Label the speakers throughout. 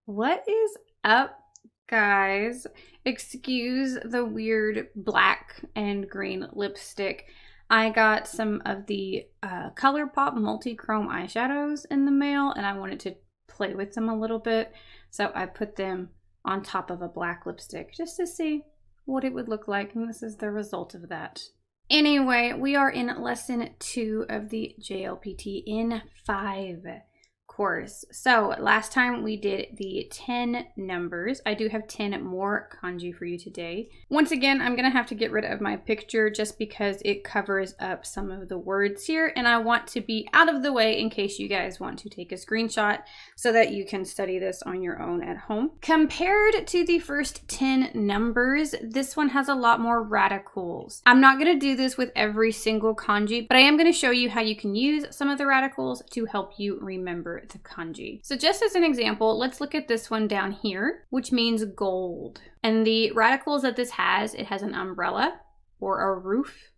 Speaker 1: What is up, guys? Excuse the weird black and green lipstick. I got some of the ColourPop multi-chrome eyeshadows in the mail and I wanted to play with them a little bit. So I put them on top of a black lipstick just to see what it would look like. And this is the result of that. Anyway, we are in lesson 2 of the JLPT N5 course. So last time we did the 10 numbers. I do have 10 more kanji for you today. Once again, I'm gonna have to get rid of my picture just because it covers up some of the words here, and I want to be out of the way in case you guys want to take a screenshot so that you can study this on your own at home. Compared to the first 10 numbers, this one has a lot more radicals. I'm not gonna do this with every single kanji, but I am gonna show you how you can use some of the radicals to help you remember the kanji. So just as an example, let's look at this one down here, which means gold. And the radicals that this has, it has an umbrella or a roof.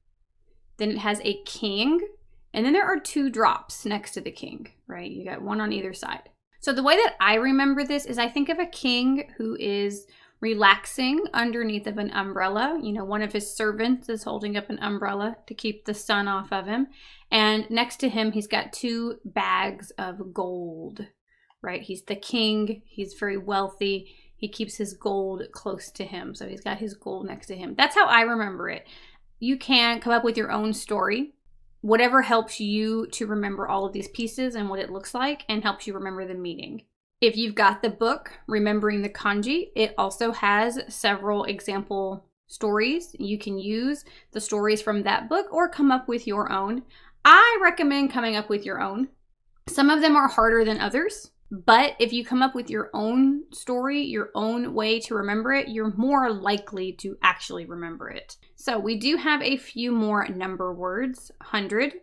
Speaker 1: Then it has a king. And then there are 2 drops next to the king, right? You got one on either side. So the way that I remember this is I think of a king who is relaxing underneath of an umbrella. You know, one of his servants is holding up an umbrella to keep the sun off of him. And next to him, he's got 2 bags of gold, right? He's the king. He's very wealthy. He keeps his gold close to him. So he's got his gold next to him. That's how I remember it. You can come up with your own story, whatever helps you to remember all of these pieces and what it looks like and helps you remember the meaning. If you've got the book, Remembering the Kanji, it also has several example stories. You can use the stories from that book or come up with your own. I recommend coming up with your own. Some of them are harder than others, but if you come up with your own story, your own way to remember it, you're more likely to actually remember it. So we do have a few more number words. 100,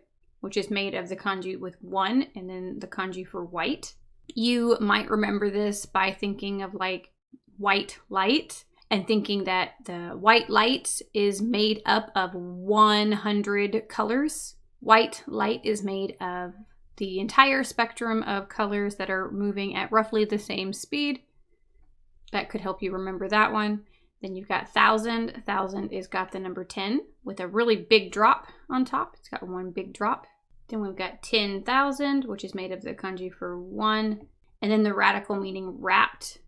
Speaker 1: which is made of the kanji with 1 and then the kanji for white. You might remember this by thinking of like white light and thinking that the white light is made up of 100 colors. White light is made of the entire spectrum of colors that are moving at roughly the same speed. That could help you remember that one. Then you've got 1,000. 1,000 is got the number 10 with a really big drop on top. It's got one big drop. Then we've got 10,000, which is made of the kanji for 1. And then the radical meaning wrapped.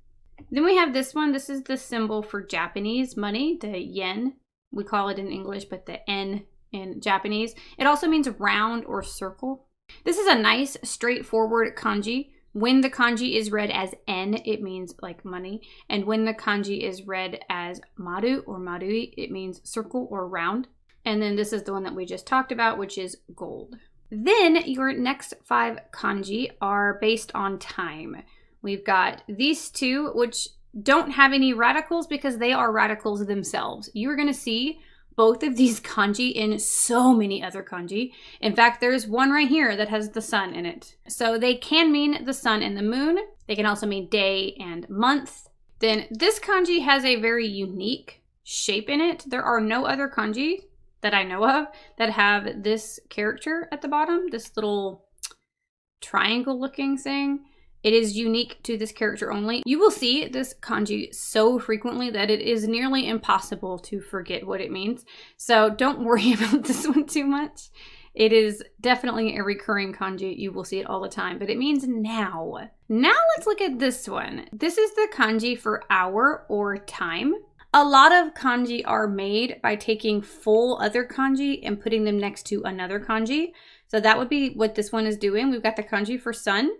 Speaker 1: Then we have this one. This is the symbol for Japanese money, the yen. We call it in English, but the N in Japanese. It also means round or circle. This is a nice straightforward kanji. When the kanji is read as N, it means like money. And when the kanji is read as maru or marui, it means circle or round. And then this is the one that we just talked about, which is gold. Then your next 5 kanji are based on time. We've got these 2, which don't have any radicals because they are radicals themselves. You're going to see both of these kanji in so many other kanji. In fact, there's one right here that has the sun in it. So they can mean the sun and the moon. They can also mean day and month. Then this kanji has a very unique shape in it. There are no other kanji that I know of that have this character at the bottom, this little triangle looking thing. It is unique to this character only. You will see this kanji so frequently that it is nearly impossible to forget what it means. So don't worry about this one too much. It is definitely a recurring kanji. You will see it all the time, but it means now. Now let's look at this one. This is the kanji for hour or time. A lot of kanji are made by taking full other kanji and putting them next to another kanji. So that would be what this one is doing. We've got the kanji for sun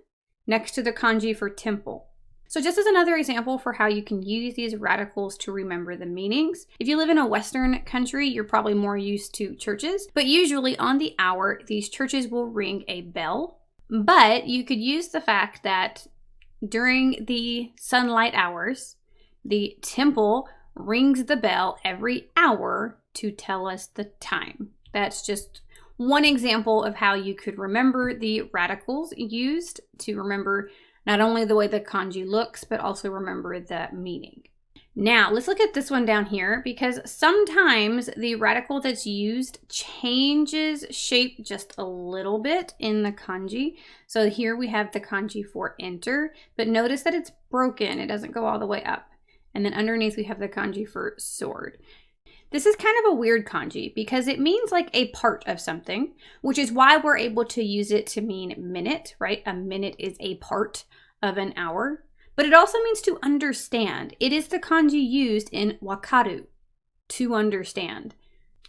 Speaker 1: next to the kanji for temple. So just as another example for how you can use these radicals to remember the meanings. If you live in a Western country, you're probably more used to churches, but usually on the hour, these churches will ring a bell. But you could use the fact that during the sunlight hours, the temple rings the bell every hour to tell us the time. That's just one example of how you could remember the radicals used to remember not only the way the kanji looks, but also remember the meaning. Now, let's look at this one down here because sometimes the radical that's used changes shape just a little bit in the kanji. So here we have the kanji for enter, but notice that it's broken. It doesn't go all the way up. And then underneath we have the kanji for sword. This is kind of a weird kanji because it means like a part of something, which is why we're able to use it to mean minute, right? A minute is a part of an hour. But it also means to understand. It is the kanji used in wakaru, to understand.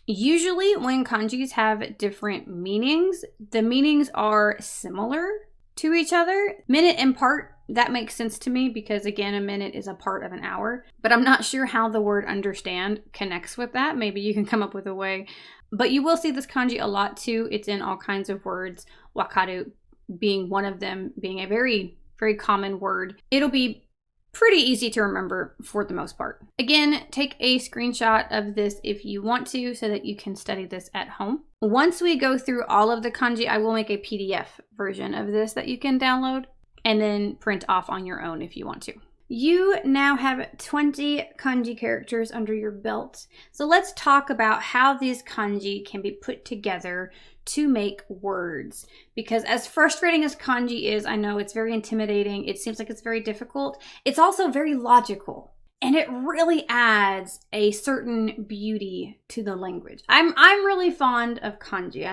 Speaker 1: Usually when kanjis have different meanings, the meanings are similar to each other. Minute and part, that makes sense to me because again, a minute is a part of an hour. But I'm not sure how the word understand connects with that. Maybe you can come up with a way. But you will see this kanji a lot too. It's in all kinds of words. Wakaru being one of them, being a very common word. It'll be pretty easy to remember for the most part. Again, take a screenshot of this if you want to so that you can study this at home. Once we go through all of the kanji, I will make a PDF version of this that you can download and then print off on your own if you want to. You now have 20 kanji characters under your belt. So let's talk about how these kanji can be put together to make words. Because as frustrating as kanji is, I know it's very intimidating. It seems like it's very difficult. It's also very logical. And it really adds a certain beauty to the language. I'm really fond of kanji.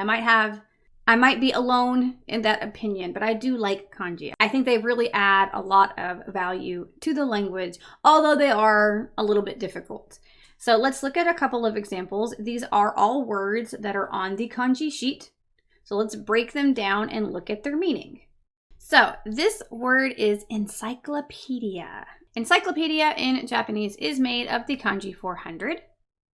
Speaker 1: I might be alone in that opinion, but I do like kanji. I think they really add a lot of value to the language, although they are a little bit difficult. So let's look at a couple of examples. These are all words that are on the kanji sheet. So let's break them down and look at their meaning. So this word is encyclopedia. Encyclopedia in Japanese is made of the kanji 400.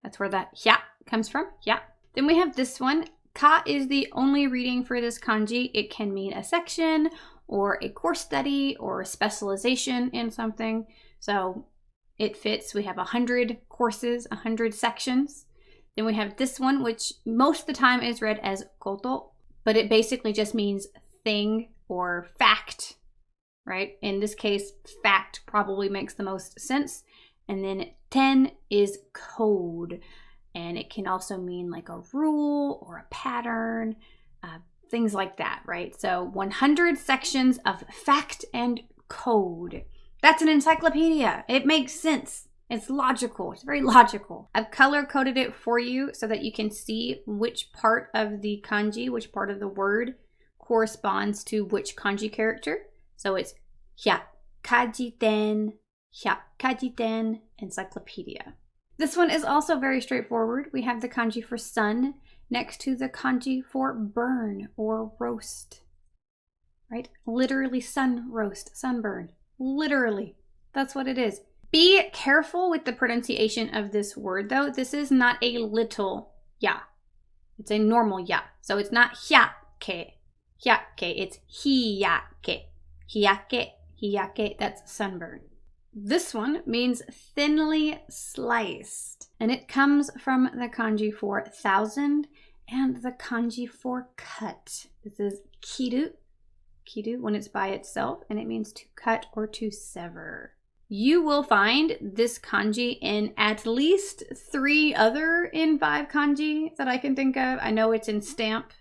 Speaker 1: That's where that hya comes from, hya. Then we have this one. Ka is the only reading for this kanji. It can mean a section or a course study or a specialization in something. So it fits. We have 100 courses, 100 sections. Then we have this one, which most of the time is read as koto, but it basically just means thing or fact, right? In this case, fact probably makes the most sense. And then 10 is code. And it can also mean like a rule or a pattern, things like that, right? So 100 sections of fact and code. That's an encyclopedia. It makes sense. It's logical. It's very logical. I've color-coded it for you so that you can see which part of the kanji, which part of the word corresponds to which kanji character. So it's hyakajiten, encyclopedia. This one is also very straightforward. We have the kanji for sun next to the kanji for burn or roast, right? Literally sun roast, sunburn. Literally, that's what it is. Be careful with the pronunciation of this word though. This is not a little ya. It's a normal ya. So it's not hyake, it's hiyake, hiyake, that's sunburn. This one means thinly sliced, and it comes from the kanji for 1,000 and the kanji for cut. This is kiru when it's by itself, and it means to cut or to sever. You will find this kanji in at least 3 other N5 kanji that I can think of. I know it's in stamp,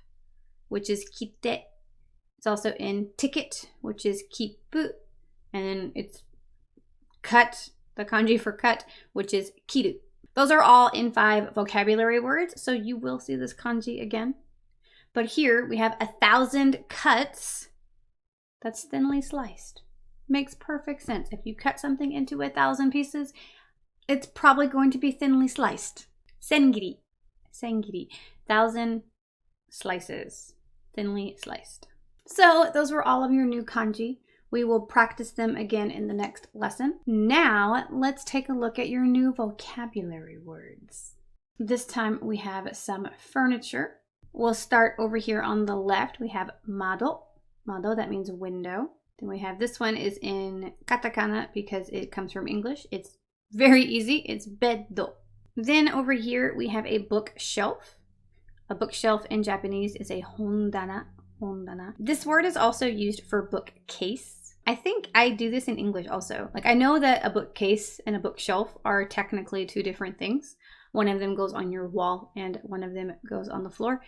Speaker 1: which is kite. It's also in ticket, which is kippu, and then it's cut, the kanji for cut, which is kiru. Those are all N5 vocabulary words, so you will see this kanji again. But here we have 1,000 cuts. That's thinly sliced. Makes perfect sense. If you cut something into 1,000 pieces, it's probably going to be thinly sliced. Sengiri, 1,000 slices, thinly sliced. So those were all of your new kanji. We will practice them again in the next lesson. Now, let's take a look at your new vocabulary words. This time we have some furniture. We'll start over here on the left. We have mado. Mado, that means window. Then we have this one is in katakana because it comes from English. It's very easy. It's beddo. Then over here we have a bookshelf. A bookshelf in Japanese is a hondana. This word is also used for bookcase. I think I do this in English also. Like I know that a bookcase and a bookshelf are technically two different things. One of them goes on your wall and one of them goes on the floor.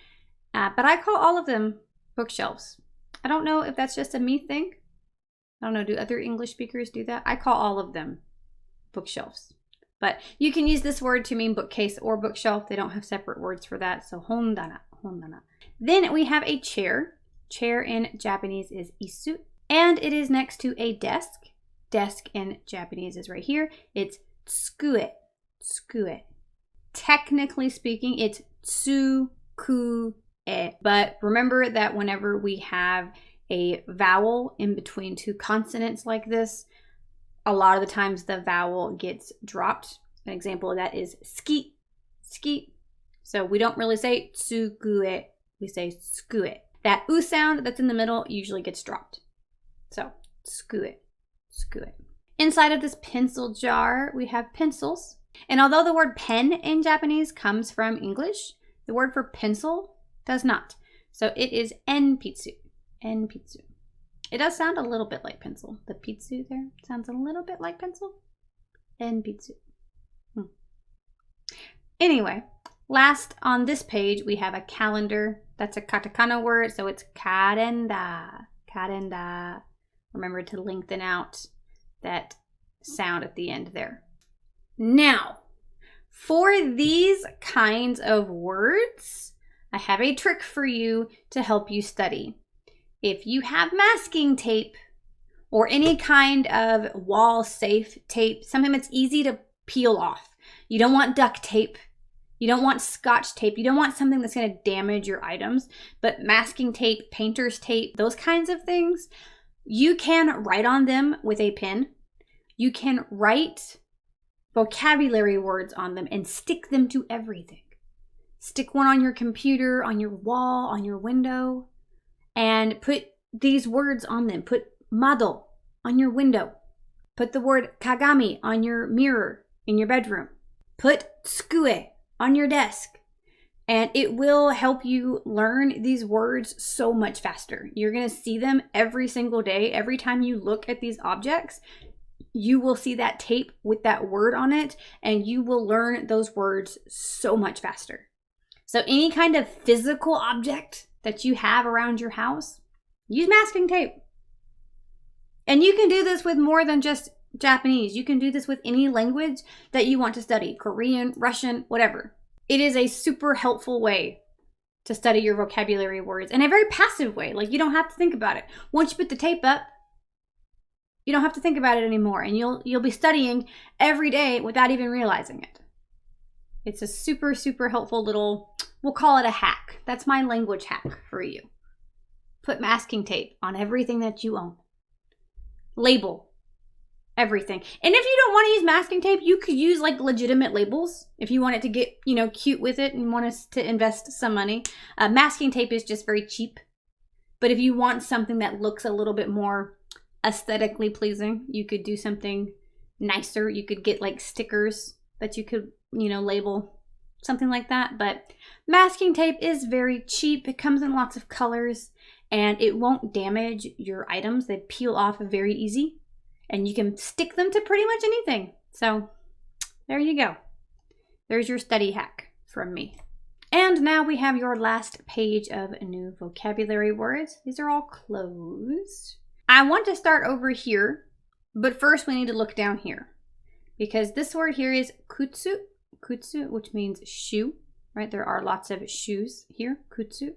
Speaker 1: But I call all of them bookshelves. I don't know if that's just a me thing. I don't know, do other English speakers do that? I call all of them bookshelves. But you can use this word to mean bookcase or bookshelf. They don't have separate words for that. So hon dana, hon dana. Then we have a chair. Chair in Japanese is isu. And it is next to a desk. Desk in Japanese is right here. It's tsukue. Tsukue. Technically speaking, it's tsukue. But remember that whenever we have a vowel in between two consonants like this, a lot of the times the vowel gets dropped. An example of that is ski, ski. So we don't really say tsukue, we say tsukue. That u sound that's in the middle usually gets dropped. So tsukue, tsukue. Inside of this pencil jar, we have pencils. And although the word pen in Japanese comes from English, the word for pencil does not. So it is en pitsu, en pitsu. It does sound a little bit like pencil. The pitsu there sounds a little bit like pencil. En pitsu. Anyway, last on this page, we have a calendar. That's a katakana word, so it's karenda, karenda. Remember to lengthen out that sound at the end there. Now, for these kinds of words, I have a trick for you to help you study. If you have masking tape or any kind of wall safe tape, something that's easy to peel off. You don't want duct tape. You don't want scotch tape. You don't want something that's going to damage your items. But masking tape, painter's tape, those kinds of things, you can write on them with a pen. You can write vocabulary words on them and stick them to everything. Stick one on your computer, on your wall, on your window, and put these words on them. Put mado on your window. Put the word kagami on your mirror in your bedroom. Put tsukue on your desk. And it will help you learn these words so much faster. You're going to see them every single day. Every time you look at these objects, you will see that tape with that word on it, and you will learn those words so much faster. So any kind of physical object that you have around your house, use masking tape. And you can do this with more than just Japanese. You can do this with any language that you want to study, Korean, Russian, whatever. It is a super helpful way to study your vocabulary words in a very passive way. Like you don't have to think about it. Once you put the tape up, you don't have to think about it anymore, and you'll be studying every day without even realizing it. It's a super, super helpful little, we'll call it a hack. That's my language hack for you. Put masking tape on everything that you own. Label everything. And if you don't want to use masking tape, you could use like legitimate labels if you want it to get, cute with it and want us to invest some money. Masking tape is just very cheap. But if you want something that looks a little bit more aesthetically pleasing, you could do something nicer. You could get like stickers that you could, label, something like that. But masking tape is very cheap. It comes in lots of colors and it won't damage your items. They peel off very easy and you can stick them to pretty much anything. So there you go. There's your study hack from me. And now we have your last page of new vocabulary words. These are all closed. I want to start over here, but first we need to look down here because this word here is kutsu, kutsu, which means shoe, right? There are lots of shoes here, kutsu.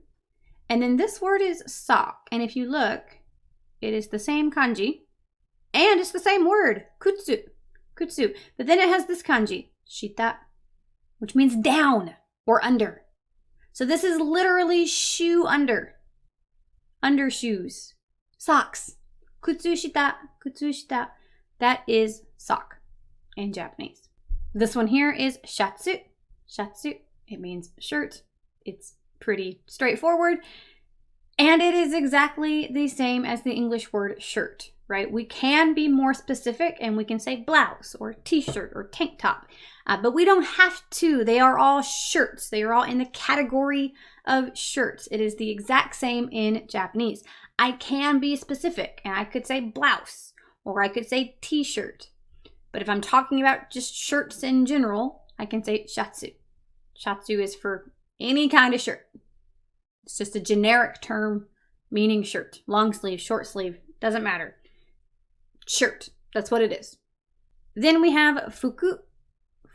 Speaker 1: And then this word is sock. And if you look, it is the same kanji and it's the same word, kutsu, kutsu. But then it has this kanji, shita, which means down or under. So this is literally shoe under, shoes, socks. Kutsushita, kutsushita. That is sock in Japanese. This one here is shatsu, shatsu. It means shirt. It's pretty straightforward. And it is exactly the same as the English word shirt, right? We can be more specific and we can say blouse or t-shirt or tank top, but we don't have to. They are all shirts. They are all in the category of shirts. It is the exact same in Japanese. I can be specific, and I could say blouse, or I could say t-shirt. But if I'm talking about just shirts in general, I can say shatsu. Shatsu is for any kind of shirt. It's just a generic term meaning shirt. Long sleeve, short sleeve, doesn't matter. Shirt, that's what it is. Then we have fuku.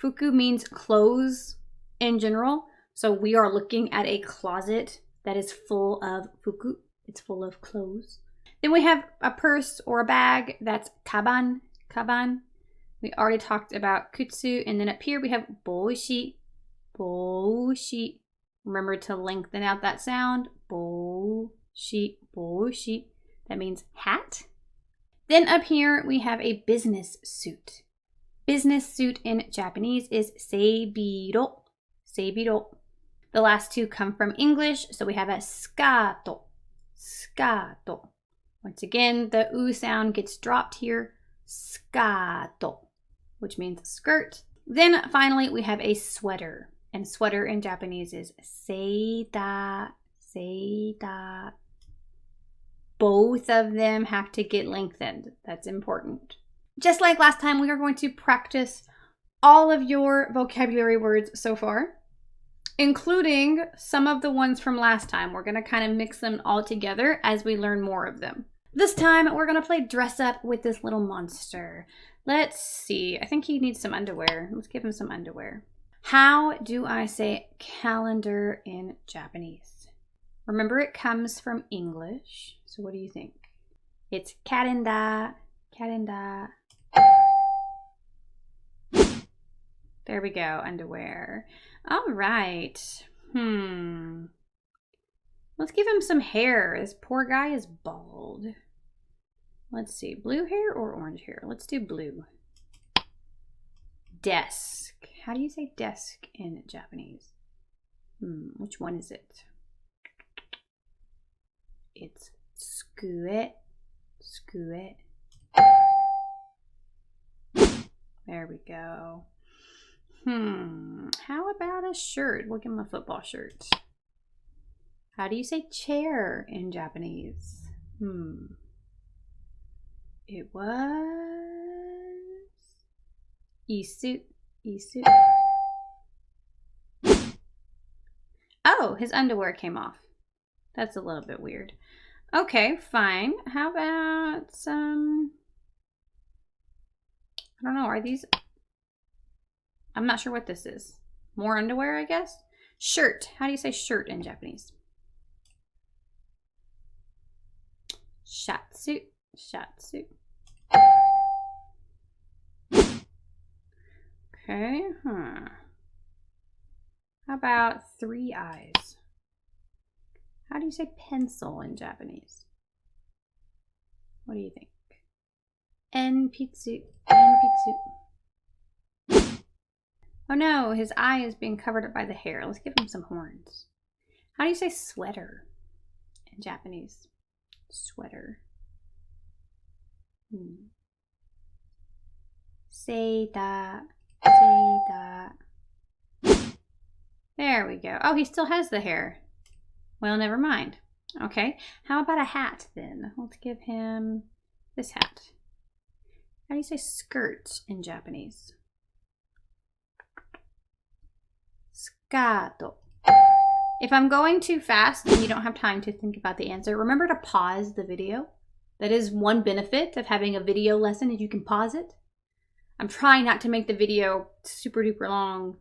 Speaker 1: Fuku means clothes in general. So we are looking at a closet that is full of fuku. It's full of clothes. Then we have a purse or a bag. That's kaban. Kaban. We already talked about kutsu. And then up here we have boshi. Boshi. Remember to lengthen out that sound. Boshi. Boshi. That means hat. Then up here we have a business suit. Business suit in Japanese is seibiro. Seibiro. The last two come from English, so we have a skato. Skato. Once again, the u sound gets dropped here. Skato, which means skirt. Then finally, we have a sweater. And sweater in Japanese is seita. Seita. Both of them have to get lengthened. That's important. Just like last time, we are going to practice all of your vocabulary words so far, including some of the ones from last time. We're going to kind of mix them all together as we learn more of them. This time, we're going to play dress up with this little monster. Let's see. I think he needs some underwear. Let's give him some underwear. How do I say calendar in Japanese? Remember, it comes from English. So what do you think? It's kalenda. Kalenda. There we go, underwear. All right. Let's give him some hair. This poor guy is bald. Let's see, blue hair or orange hair? Let's do blue. Desk. How do you say desk in Japanese? Which one is it? It's skue. Skue. There we go. How about a shirt? We'll give him a football shirt. How do you say chair in Japanese? It was isu. Isu. Oh, his underwear came off. That's a little bit weird. Okay, fine. How about some... I don't know, are these... I'm not sure what this is. More underwear, I guess? Shirt. How do you say shirt in Japanese? Shatsu. Shatsu. Okay, How about three eyes? How do you say pencil in Japanese? What do you think? En-pitsu. En-pitsu. Oh no, his eye is being covered up by the hair. Let's give him some horns. How do you say sweater in Japanese? Sweater. Seita. Seita. There we go. Oh, he still has the hair. Well, never mind. Okay, how about a hat then? Let's give him this hat. How do you say skirt in Japanese? Scato. If I'm going too fast and you don't have time to think about the answer, remember to pause the video. That is one benefit of having a video lesson, is you can pause it. I'm trying not to make the video super duper long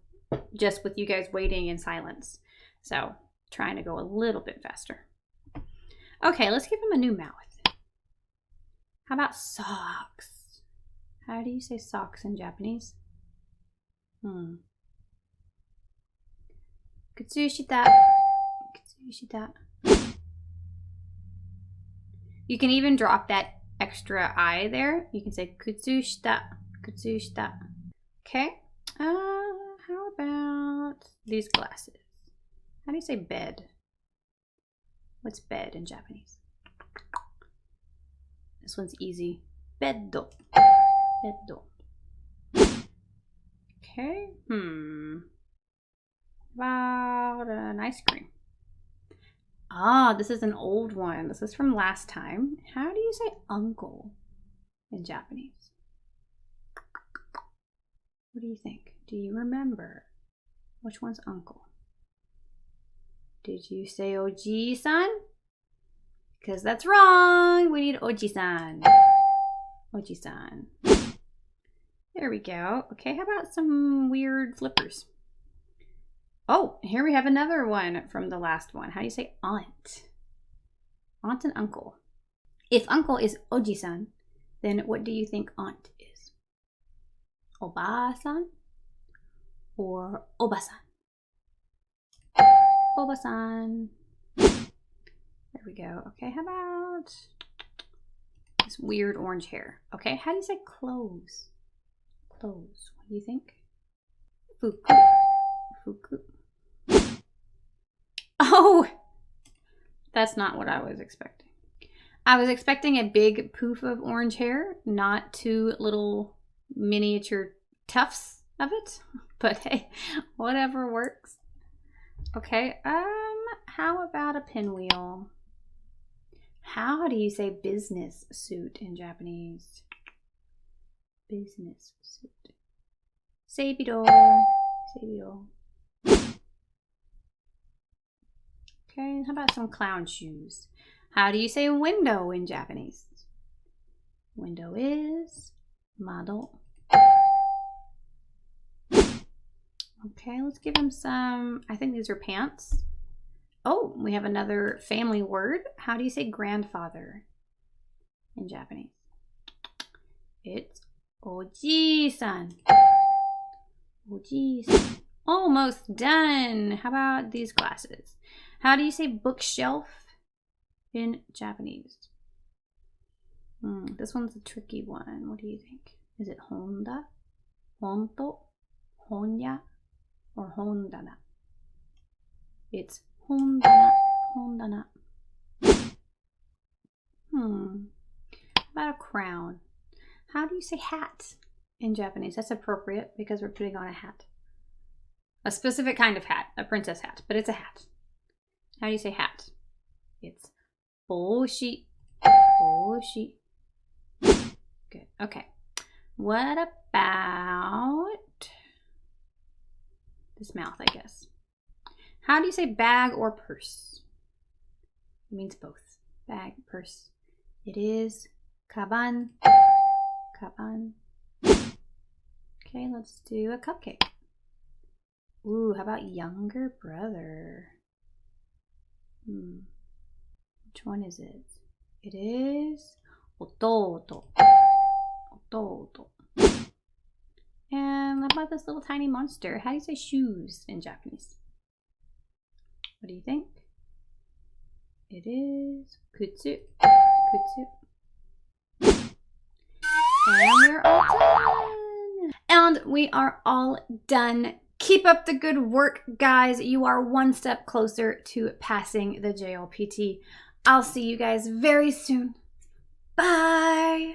Speaker 1: just with you guys waiting in silence. So, trying to go a little bit faster. Okay, let's give him a new mouth. How about socks? How do you say socks in Japanese? Kutsushita. Kutsushita. You can even drop that extra I there. You can say kutsushita. Kutsushita. Okay. How about these glasses? How do you say bed? What's bed in Japanese? This one's easy. Beddo. Beddo. Okay. About an ice cream. Ah, this is an old one. This is from last time. How do you say uncle in Japanese? What do you think? Do you remember? Which one's uncle? Did you say oji-san? Because that's wrong. We need oji-san. Oji-san. There we go. Okay, how about some weird flippers? Oh, here we have another one from the last one. How do you say aunt? Aunt and uncle. If uncle is oji-san, then what do you think aunt is? Oba-san or oba-san? Oba-san. There we go. Okay, how about this weird orange hair? Okay, how do you say clothes? Clothes. What do you think? Fuku. Fuku. Oh! That's not what I was expecting. I was expecting a big poof of orange hair, not two little miniature tufts of it. But hey, whatever works. Okay, how about a pinwheel? How do you say business suit in Japanese? Business suit. Seibiro. Seibiro. Okay, how about some clown shoes? How do you say window in Japanese? Window is mado. Okay, let's give him some, I think these are pants. Oh, we have another family word. How do you say grandfather in Japanese? It's oji-san. Oji-san. Almost done. How about these glasses? How do you say bookshelf in Japanese? This one's a tricky one. What do you think? Is it honda, honto, honya, or hondana? It's hondana, hondana. How about a crown? How do you say hat in Japanese? That's appropriate because we're putting on a hat. A specific kind of hat, a princess hat, but it's a hat. How do you say hat? It's boshi, boshi. Good, okay. What about this mouth, I guess? How do you say bag or purse? It means both. Bag, purse. It is kaban, kaban. Okay, let's do a cupcake. Ooh, how about younger brother? Which one is it? It is ototo. Ototo. And how about this little tiny monster? How do you say shoes in Japanese? What do you think? It is kutsu. Kutsu. And we're all done. And we are all done. Keep up the good work, guys. You are one step closer to passing the JLPT. I'll see you guys very soon. Bye.